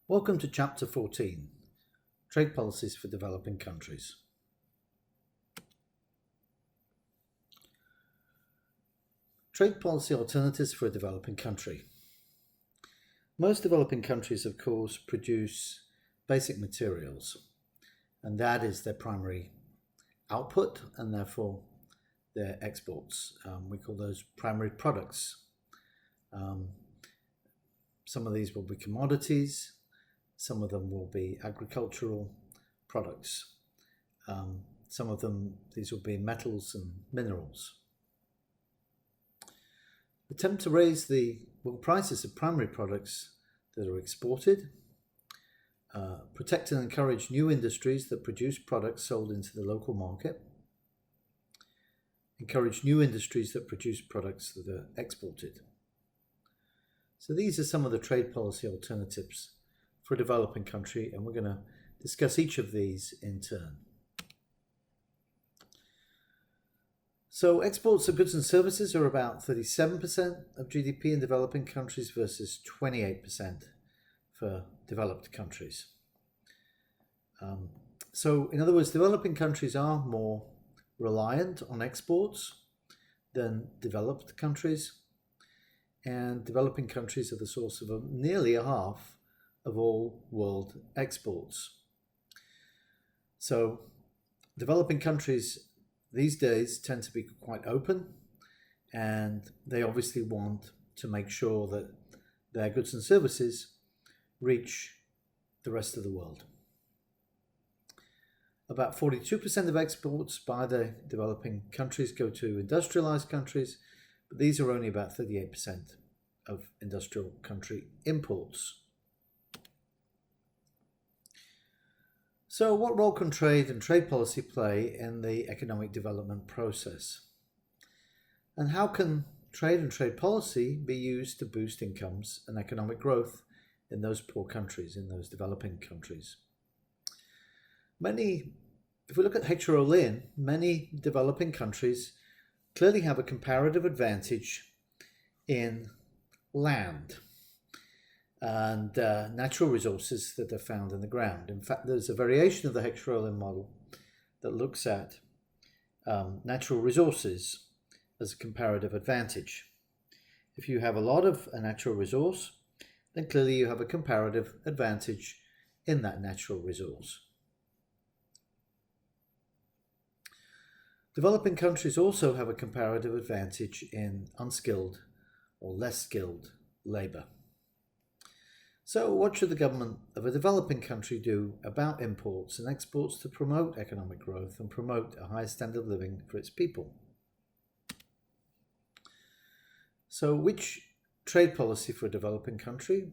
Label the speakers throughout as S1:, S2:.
S1: Welcome to Chapter 14, Trade Policies for Developing Countries. Trade policy alternatives for a developing country. Most developing countries, of course, produce basic materials, and that is their primary output and therefore their exports. We call those primary products. Some of these will be commodities. Some of them will be agricultural products. Some of them, these will be metals and minerals. Attempt to raise the prices of primary products that are exported. Protect and encourage new industries that produce products sold into the local market. Encourage new industries that produce products that are exported. So these are some of the trade policy alternatives for a developing country, and we're going to discuss each of these in turn. So exports of goods and services are about 37% of GDP in developing countries versus 28% for developed countries. So in other words, developing countries are more reliant on exports than developed countries, and developing countries are the source of nearly a half of all world exports. So developing countries these days tend to be quite open, and they obviously want to make sure that their goods and services reach the rest of the world. About 42% of exports by the developing countries go to industrialized countries, but these are only about 38% of industrial country imports. So what role can trade and trade policy play in the economic development process? And how can trade and trade policy be used to boost incomes and economic growth in those poor countries, in those developing countries? If we look at H.R.O. Lin, many developing countries clearly have a comparative advantage in land and natural resources that are found in the ground. In fact, there's a variation of the H.R.O. Lin model that looks at natural resources as a comparative advantage. If you have a lot of a natural resource, then clearly you have a comparative advantage in that natural resource. Developing countries also have a comparative advantage in unskilled or less skilled labor. So what should the government of a developing country do about imports and exports to promote economic growth and promote a high standard of living for its people? So which trade policy for a developing country?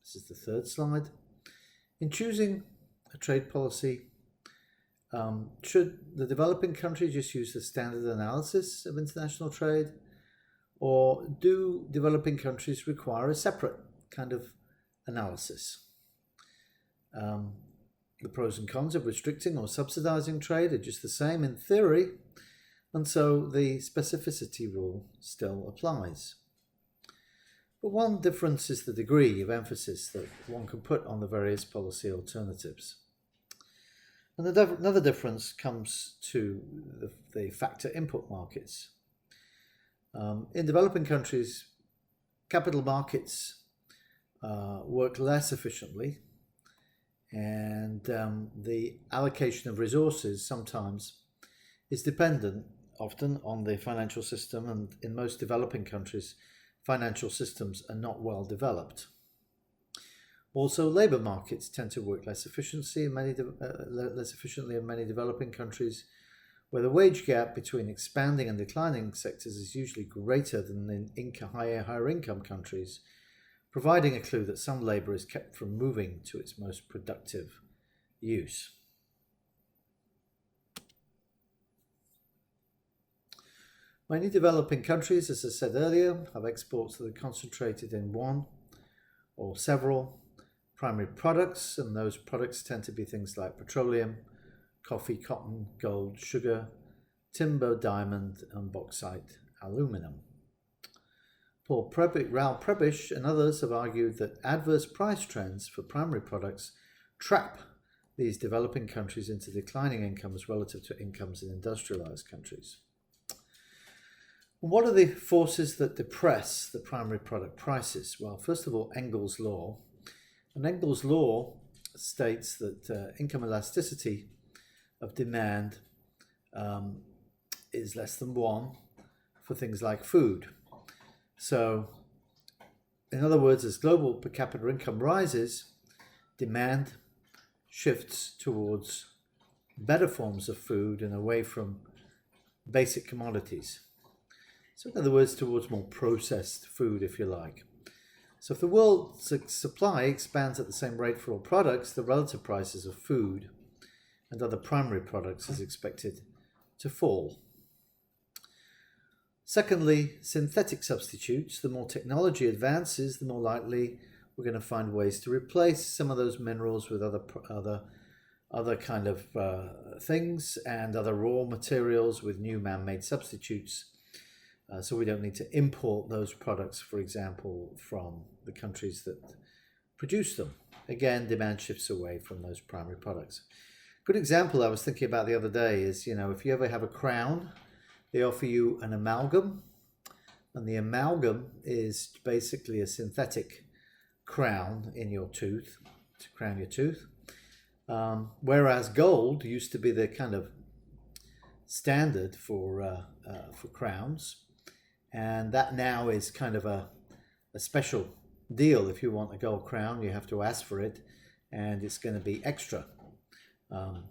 S1: This is the third slide. In choosing a trade policy, should the developing country just use the standard analysis of international trade, or do developing countries require a separate kind of analysis? The pros and cons of restricting or subsidizing trade are just the same in theory, and so the specificity rule still applies. But one difference is the degree of emphasis that one can put on the various policy alternatives. And another difference comes to the factor input markets. In developing countries, capital markets work less efficiently, and the allocation of resources sometimes is dependent often on the financial system, and in most developing countries, financial systems are not well developed. Also, labour markets tend to work less efficiently in many developing countries, where the wage gap between expanding and declining sectors is usually greater than in higher income countries, providing a clue that some labour is kept from moving to its most productive use. Many developing countries, as I said earlier, have exports that are concentrated in one or several primary products, and those products tend to be things like petroleum, coffee, cotton, gold, sugar, timber, diamond, and bauxite, aluminum. Raoul Prebisch and others have argued that adverse price trends for primary products trap these developing countries into declining incomes relative to incomes in industrialized countries. What are the forces that depress the primary product prices? Well, first of all, Engels' law. And Engels' law states that income elasticity of demand is less than 1 for things like food. So, in other words, as global per capita income rises, demand shifts towards better forms of food and away from basic commodities. So in other words, towards more processed food, if you like. So if the world's supply expands at the same rate for all products, the relative prices of food and other primary products is expected to fall. Secondly, synthetic substitutes. The more technology advances, the more likely we're going to find ways to replace some of those minerals with other kind of things and other raw materials with new man-made substitutes. So we don't need to import those products, for example, from the countries that produce them. Again, demand shifts away from those primary products. Good example I was thinking about the other day is, if you ever have a crown, they offer you an amalgam, and the amalgam is basically a synthetic crown in your tooth, to crown your tooth. Whereas gold used to be the kind of standard for crowns. And that now is kind of a special deal. If you want a gold crown, you have to ask for it, and it's going to be extra.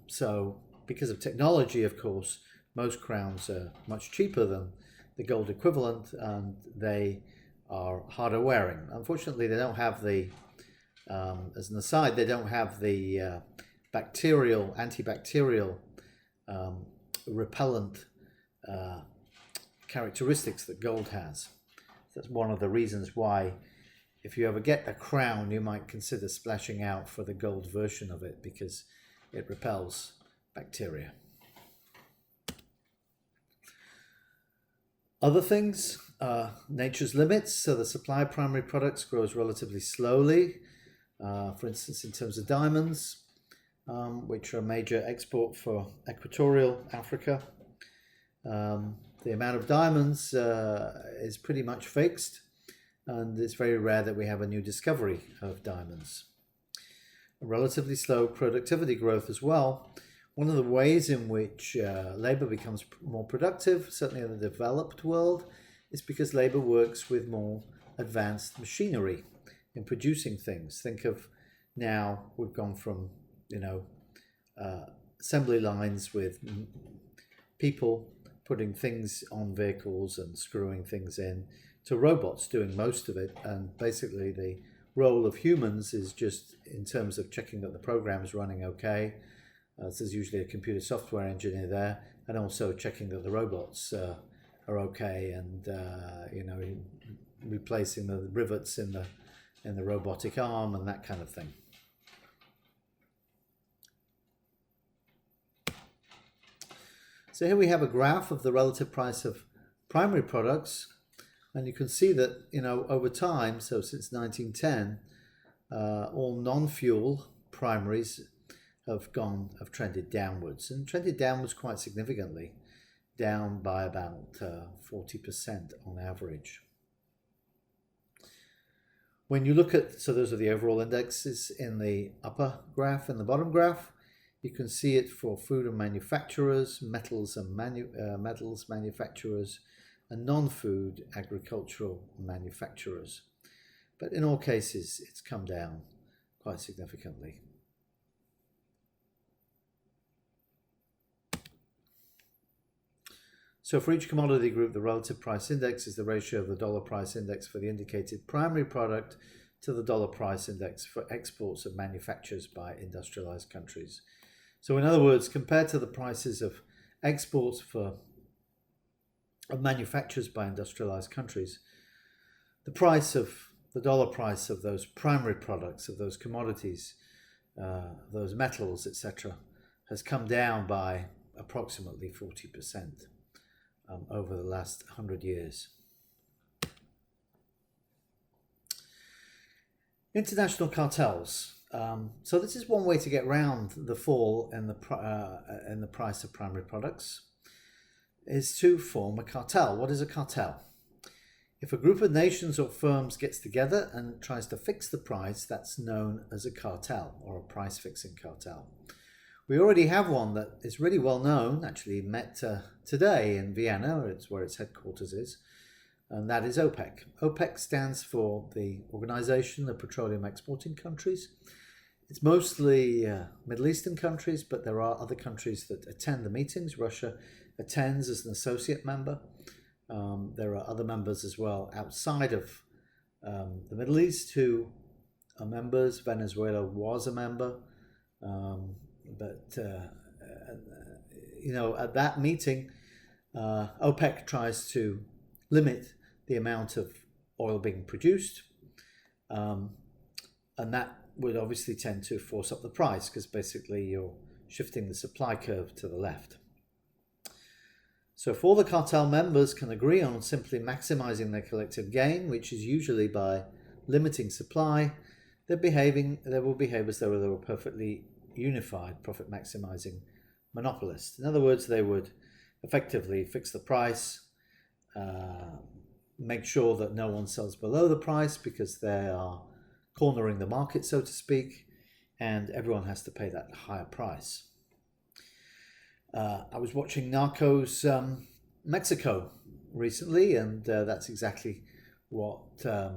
S1: So because of technology, of course, most crowns are much cheaper than the gold equivalent, and they are harder wearing. Unfortunately, they don't have the, as an aside, they don't have the antibacterial repellent characteristics that gold has. That's one of the reasons why, if you ever get a crown, you might consider splashing out for the gold version of it, because it repels bacteria. Other things, nature's limits. So the supply of primary products grows relatively slowly. For instance, in terms of diamonds, which are a major export for equatorial Africa. The amount of diamonds is pretty much fixed, and it's very rare that we have a new discovery of diamonds. A relatively slow productivity growth as well. One of the ways in which labor becomes more productive, certainly in the developed world, is because labor works with more advanced machinery in producing things. Think of now we've gone from, assembly lines with people putting things on vehicles and screwing things in, to robots doing most of it. And basically the role of humans is just in terms of checking that the program is running okay. So there's usually a computer software engineer there, and also checking that the robots are okay, and replacing the rivets in the robotic arm and that kind of thing. So here we have a graph of the relative price of primary products, and you can see that over time, so since 1910, all non-fuel primaries have trended downwards, and trended downwards quite significantly, down by about 40% on average. When you look at, so those are the overall indexes in the upper graph and the bottom graph. You can see it for food and manufacturers, metals and metals manufacturers, and non-food agricultural manufacturers. But in all cases, it's come down quite significantly. So for each commodity group, the relative price index is the ratio of the dollar price index for the indicated primary product to the dollar price index for exports of manufactures by industrialized countries. So in other words, compared to the prices of exports of manufactures by industrialized countries, the dollar price of those primary products, of those commodities, those metals, etc., has come down by approximately 40% over the last 100 years. International cartels. So this is one way to get around the fall in the price of primary products, is to form a cartel. What is a cartel? If a group of nations or firms gets together and tries to fix the price, that's known as a cartel or a price fixing cartel. We already have one that is really well known, actually met today in Vienna, it's where its headquarters is, and that is OPEC. OPEC stands for the Organization of Petroleum Exporting Countries. It's mostly Middle Eastern countries, but there are other countries that attend the meetings. Russia attends as an associate member. There are other members as well outside of the Middle East who are members. Venezuela was a member, but at that meeting, OPEC tries to limit the amount of oil being produced, and that would obviously tend to force up the price because basically you're shifting the supply curve to the left. So if all the cartel members can agree on simply maximizing their collective gain, which is usually by limiting supply, they will behave as though they were perfectly unified profit maximizing monopolists. In other words, they would effectively fix the price, make sure that no one sells below the price because they are cornering the market, so to speak, and everyone has to pay that higher price. I was watching Narcos Mexico recently, and that's exactly what the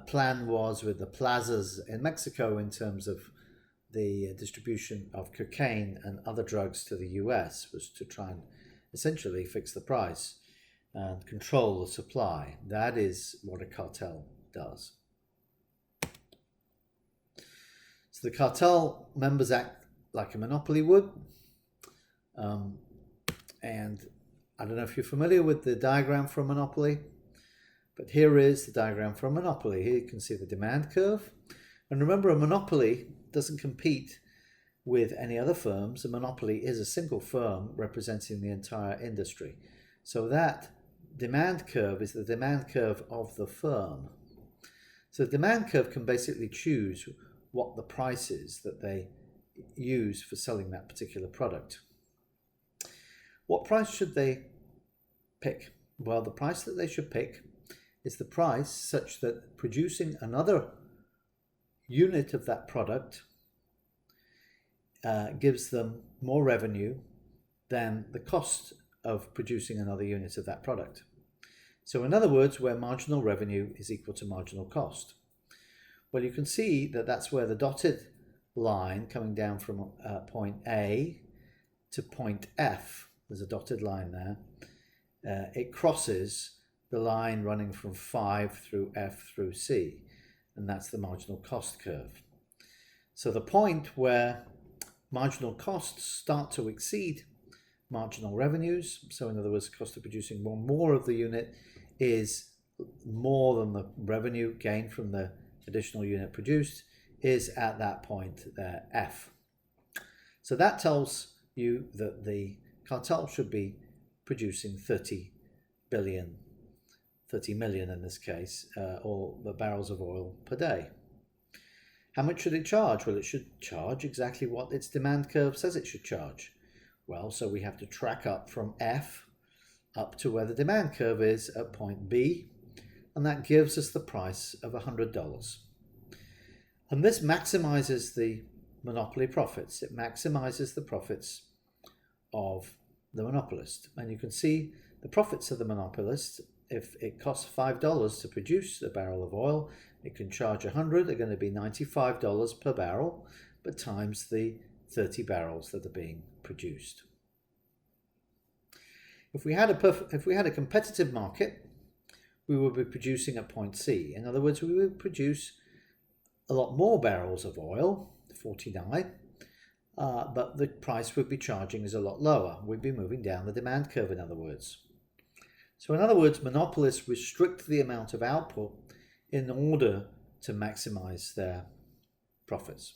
S1: plan was with the plazas in Mexico in terms of the distribution of cocaine and other drugs to the US, was to try and essentially fix the price and control the supply. That is what a cartel does. So the cartel members act like a monopoly would. And I don't know if you're familiar with the diagram for a monopoly, but here is the diagram for a monopoly. Here you can see the demand curve. And remember, a monopoly doesn't compete with any other firms. A monopoly is a single firm representing the entire industry. So that demand curve is the demand curve of the firm. So the demand curve can basically choose what the price is that they use for selling that particular product. What price should they pick? Well, the price that they should pick is the price such that producing another unit of that product gives them more revenue than the cost of producing another unit of that product. So in other words, where marginal revenue is equal to marginal cost. Well, you can see that that's where the dotted line coming down from point A to point F, there's a dotted line there, it crosses the line running from 5 through F through C, and that's the marginal cost curve. So the point where marginal costs start to exceed marginal revenues, so in other words, the cost of producing more of the unit is more than the revenue gained from the additional unit produced, is at that point there, F. So that tells you that the cartel should be producing 30 million in this case, or the barrels of oil per day. How much should it charge? Well, it should charge exactly what its demand curve says it should charge. Well, so we have to track up from F up to where the demand curve is at point B, and that gives us the price of $100. And this maximizes the monopoly profits. It maximizes the profits of the monopolist. And you can see the profits of the monopolist. If it costs $5 to produce a barrel of oil, it can charge 100. They're going to be $95 per barrel, but times the 30 barrels that are being produced. If we had a competitive market, we would be producing at point C. In other words, we would produce a lot more barrels of oil, 49, but the price we'd be charging is a lot lower. We'd be moving down the demand curve, in other words. So in other words, monopolists restrict the amount of output in order to maximize their profits.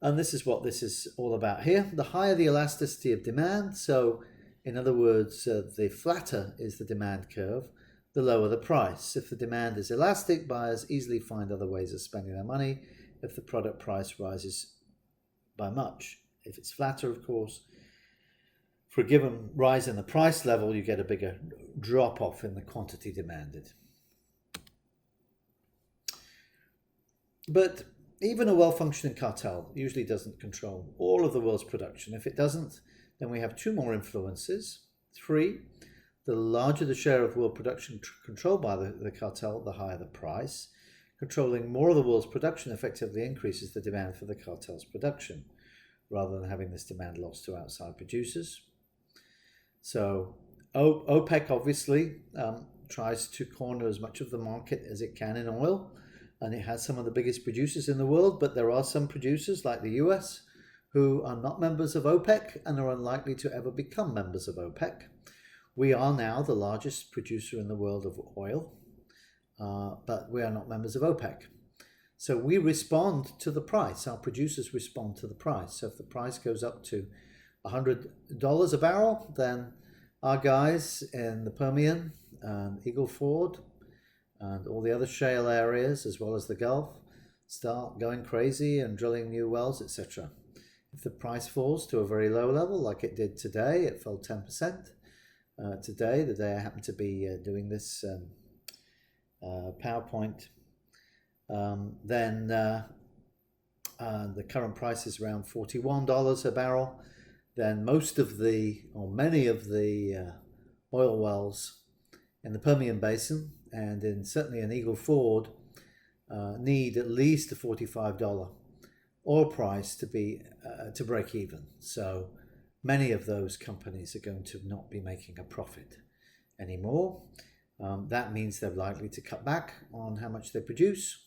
S1: And this is what this is all about here. The higher the elasticity of demand, so in other words, the flatter is the demand curve, the lower the price. If the demand is elastic, buyers easily find other ways of spending their money if the product price rises by much. If it's flatter, of course, for a given rise in the price level, you get a bigger drop off in the quantity demanded. But even a well-functioning cartel usually doesn't control all of the world's production. If it doesn't, then we have two more influences. 3, the larger the share of world production controlled by the cartel, the higher the price. Controlling more of the world's production effectively increases the demand for the cartel's production, rather than having this demand lost to outside producers. So OPEC obviously tries to corner as much of the market as it can in oil, and it has some of the biggest producers in the world, but there are some producers like the US who are not members of OPEC and are unlikely to ever become members of OPEC. We are now the largest producer in the world of oil, but we are not members of OPEC. So we respond to the price. Our producers respond to the price. So if the price goes up to $100 a barrel, then our guys in the Permian and Eagle Ford and all the other shale areas, as well as the Gulf, start going crazy and drilling new wells, etc. If the price falls to a very low level, like it did today, it fell 10%. Today, the day I happened to be doing this PowerPoint, then the current price is around $41 a barrel. Then many of the oil wells in the Permian Basin and certainly in Eagle Ford need at least a $45 oil price to break even. So many of those companies are going to not be making a profit anymore. That means they're likely to cut back on how much they produce,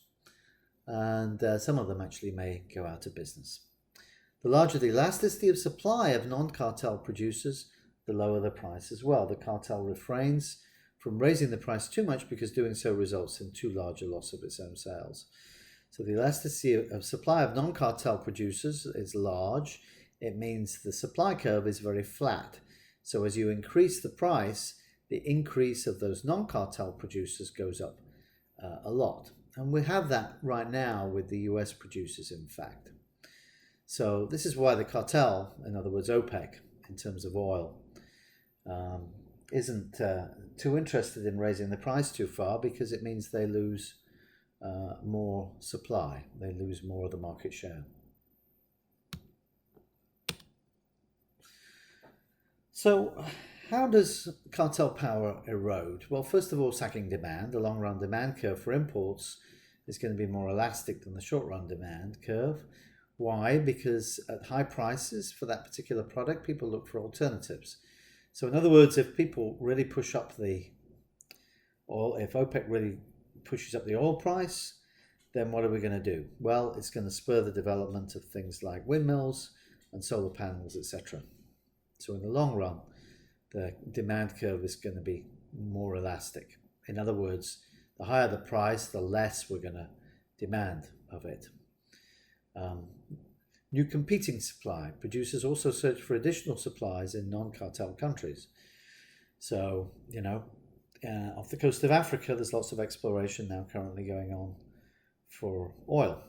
S1: and some of them actually may go out of business. The larger the elasticity of supply of non-cartel producers, the lower the price as well. The cartel refrains from raising the price too much because doing so results in too large a loss of its own sales. So the elasticity of supply of non-cartel producers is large. It means the supply curve is very flat. So as you increase the price, the increase of those non-cartel producers goes up a lot. And we have that right now with the US producers, in fact. So this is why the cartel, in other words OPEC, in terms of oil, isn't too interested in raising the price too far, because it means they lose more supply. They lose more of the market share. So how does cartel power erode? Well, first of all, sagging demand. The long-run demand curve for imports is going to be more elastic than the short-run demand curve. Why? Because at high prices for that particular product, people look for alternatives. So in other words, if people really push up the oil, if OPEC really pushes up the oil price, then what are we going to do? Well, it's going to spur the development of things like windmills and solar panels, etc. So in the long run, the demand curve is going to be more elastic. In other words, the higher the price, the less we're going to demand of it. New competing supply. Producers also search for additional supplies in non-cartel countries. So, off the coast of Africa, there's lots of exploration now currently going on for oil.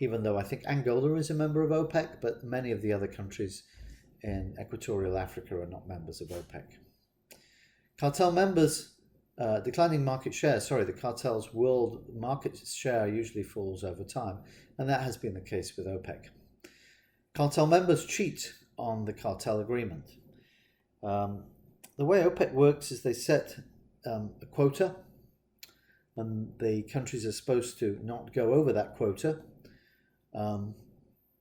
S1: Even though I think Angola is a member of OPEC, but many of the other countries in equatorial Africa are not members of OPEC. Cartel members, declining market share. The cartel's world market share usually falls over time, and that has been the case with OPEC. Cartel members cheat on the cartel agreement. The way OPEC works is they set a quota, and the countries are supposed to not go over that quota.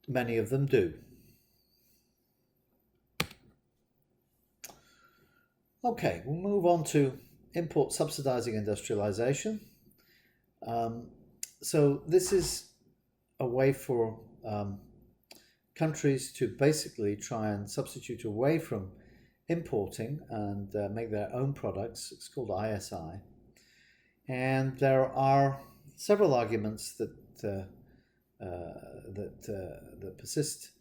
S1: Many of them do. Okay, we'll move on to import subsidizing industrialization. So this is a way for countries to basically try and substitute away from importing and make their own products. It's called ISI. And there are several arguments that persist,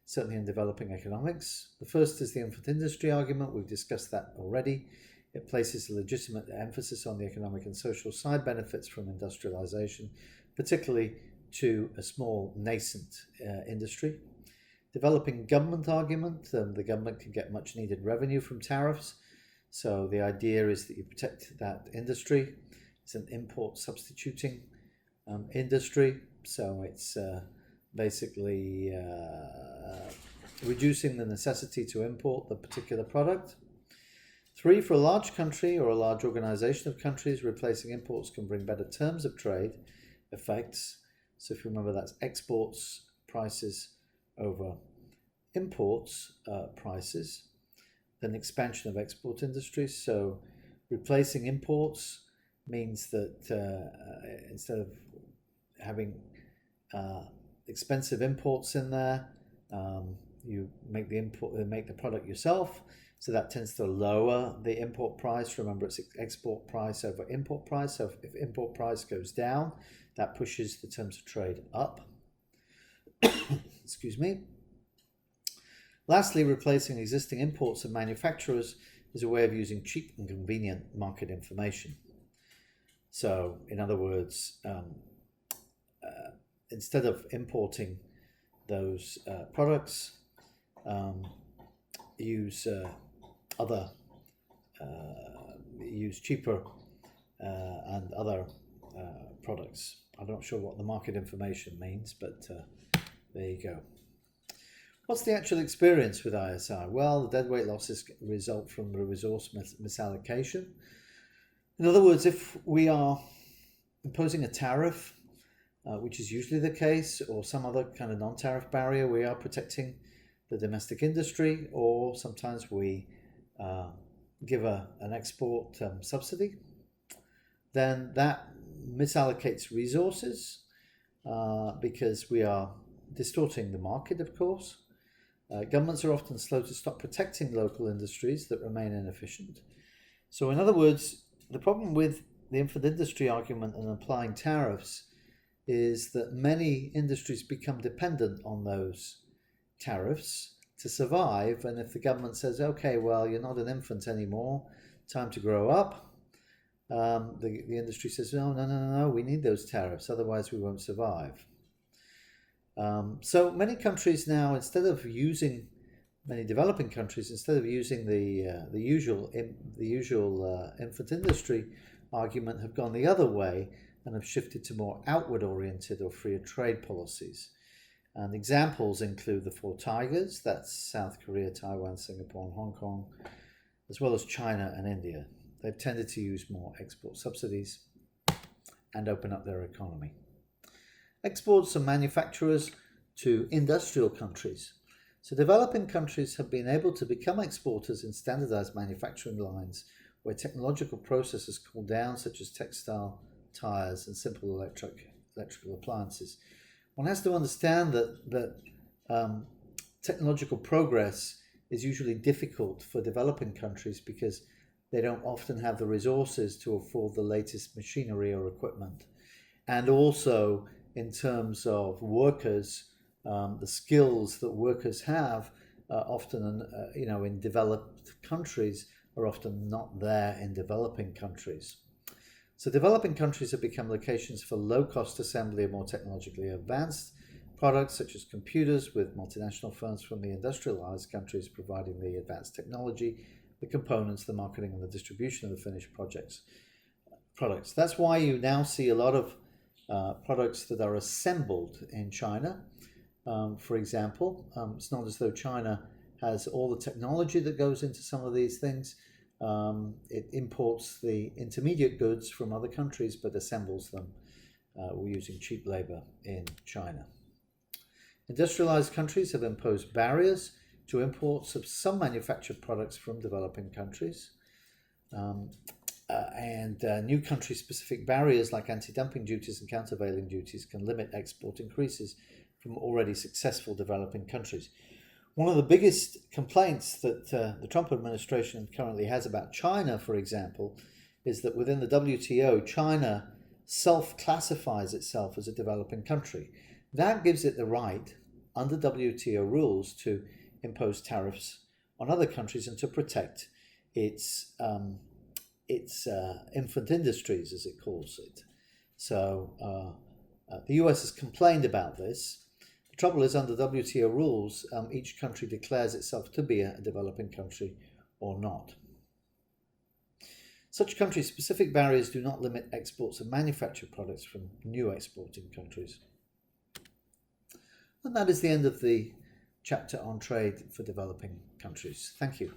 S1: certainly in developing economics. The first is the infant industry argument. We've discussed that already. It places a legitimate emphasis on the economic and social side benefits from industrialization, particularly to a small nascent industry. Developing government argument, the government can get much needed revenue from tariffs. So the idea is that you protect that industry. It's an import substituting industry. So it's basically reducing the necessity to import the particular product. 3, for a large country or a large organization of countries, replacing imports can bring better terms of trade effects. So if you remember, that's exports prices over imports prices, then expansion of export industries. So replacing imports means that instead of having expensive imports in there, you make the product yourself. So that tends to lower the import price. Remember, it's export price over import price. So if import price goes down, that pushes the terms of trade up. Excuse me. Lastly, replacing existing imports of manufacturers is a way of using cheap and convenient market information. So, in other words, instead of importing those products, use cheaper and other products. I'm not sure what the market information means, but there you go. What's the actual experience with ISI? Well, the deadweight losses result from the resource misallocation. In other words, if we are imposing a tariff, which is usually the case, or some other kind of non-tariff barrier, we are protecting the domestic industry, or sometimes we give an export subsidy, then that misallocates resources because we are distorting the market, of course. Governments are often slow to stop protecting local industries that remain inefficient. So in other words, the problem with the infant industry argument and applying tariffs is that many industries become dependent on those tariffs to survive. And if the government says, okay, well, you're not an infant anymore, time to grow up, the industry says, no, we need those tariffs, otherwise we won't survive. So many countries now, many developing countries, instead of using the usual infant industry argument, have gone the other way and have shifted to more outward-oriented or freer trade policies. And examples include the Four Tigers, that's South Korea, Taiwan, Singapore, and Hong Kong, as well as China and India. They've tended to use more export subsidies and open up their economy. Exports of manufacturers to industrial countries. So developing countries have been able to become exporters in standardized manufacturing lines where technological processes cool down, such as textile, tires, and simple electrical appliances. One has to understand that technological progress is usually difficult for developing countries because they don't often have the resources to afford the latest machinery or equipment. And also, in terms of workers, the skills that workers have often, in developed countries are often not there in developing countries. So developing countries have become locations for low-cost assembly of more technologically advanced products, such as computers, with multinational firms from the industrialized countries providing the advanced technology, the components, the marketing, and the distribution of the finished products. That's why you now see a lot of products that are assembled in China. For example, it's not as though China has all the technology that goes into some of these things. It imports the intermediate goods from other countries but assembles them using cheap labor in China. Industrialized countries have imposed barriers to imports of some manufactured products from developing countries. And new country-specific barriers like anti-dumping duties and countervailing duties can limit export increases from already successful developing countries. One of the biggest complaints that the Trump administration currently has about China, for example, is that within the WTO, China self-classifies itself as a developing country. That gives it the right, under WTO rules, to impose tariffs on other countries and to protect its its infant industries, as it calls it. So the US has complained about this. The trouble is, under WTO rules, each country declares itself to be a developing country or not. Such country-specific barriers do not limit exports of manufactured products from new exporting countries. And that is the end of the chapter on trade for developing countries. Thank you.